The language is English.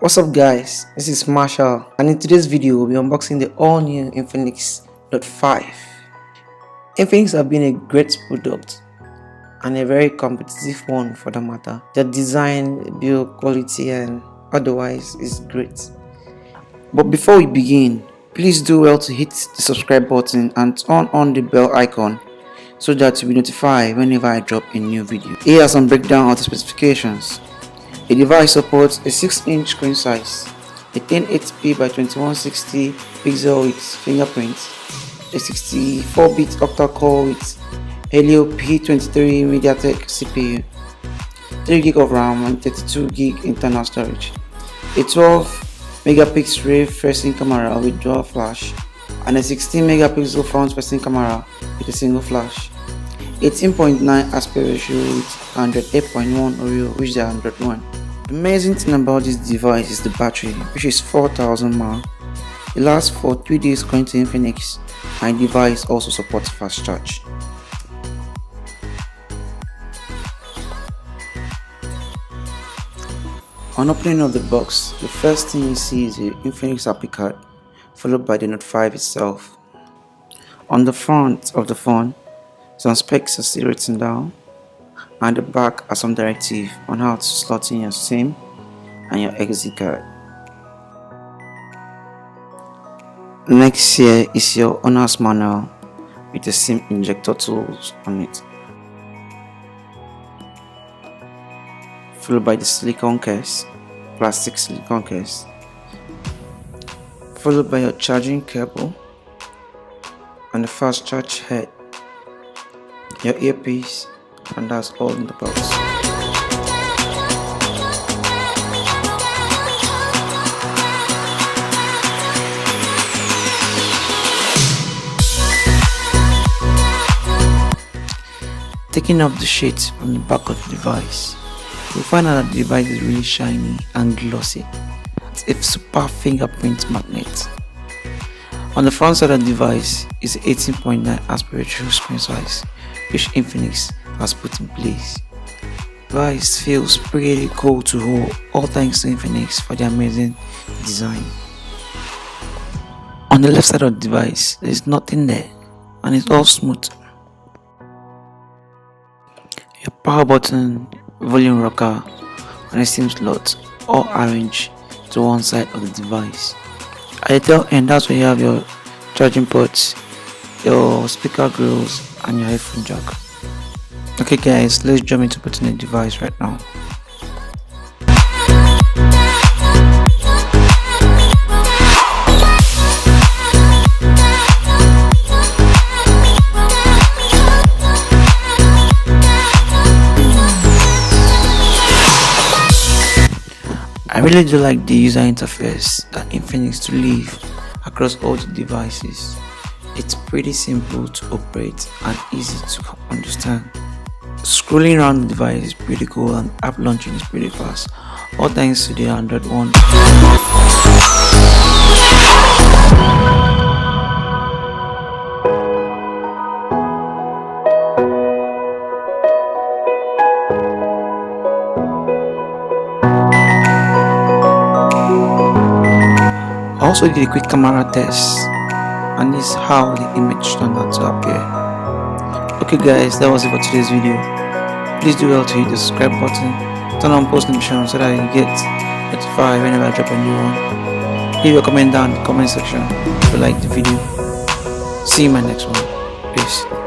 What's up guys, this is Marshall, and in today's video we'll be unboxing the all new Infinix Note 5. Infinix have been a great product and a very competitive one for the matter. Their design, build quality and otherwise is great. But before we begin, please do well to hit the subscribe button and turn on the bell icon so that you'll be notified whenever I drop a new video. Here are some breakdown of the specifications. The device supports a 6-inch screen size, a 1080p by 2160 pixel with fingerprints, a 64-bit octa-core with Helio P23 MediaTek CPU, 3GB of RAM and 32GB internal storage, a 12-megapixel rear-facing camera with dual flash, and a 16-megapixel front-facing camera with a single flash, 18.9 aspect ratio with 108.1 Oreo, which is 101. The amazing thing about this device is the battery, which is 4000 mAh. It lasts for 3 days according to Infinix, and the device also supports fast charge. On opening of the box, the first thing you see is the Infinix API card, followed by the Note 5 itself. On the front of the phone, some specs are still written down, and the back are some directive on how to slot in your SIM and your SD card. Next here is your owner's manual with the SIM injector tools on it, followed by the silicone case, plastic silicone case, followed by your charging cable and the fast charge head, your earpiece, and that's all in the box. Taking off the sheet from the back of the device, you'll find out that the device is really shiny and glossy. It's a super fingerprint magnet. On the front side of the device is 18.9 aspect ratio screen size, which Infinix has put in place. The device feels pretty cool to hold, all thanks to Infinix for their amazing design. On the left side of the device, there is nothing there and it's all smooth. Your power button, volume rocker and a SIM slot all arranged to one side of the device. At the tail end, that's where you have your charging ports, your speaker grills and your headphone jack. Okay guys, let's jump into putting the device right now. I really do like the user interface that Infinix to leave across all the devices. It's pretty simple to operate and easy to understand. Scrolling around the device is pretty cool and app launching is pretty fast, all thanks to the 101. I also did a quick camera test, and this is how the image turned out to appear. Okay guys, that was it for today's video. Please do well to hit the subscribe button, turn on post notifications so that you get notified whenever I drop a new one. Leave your comment down in the comment section if you like the video. See you in my next one. Peace.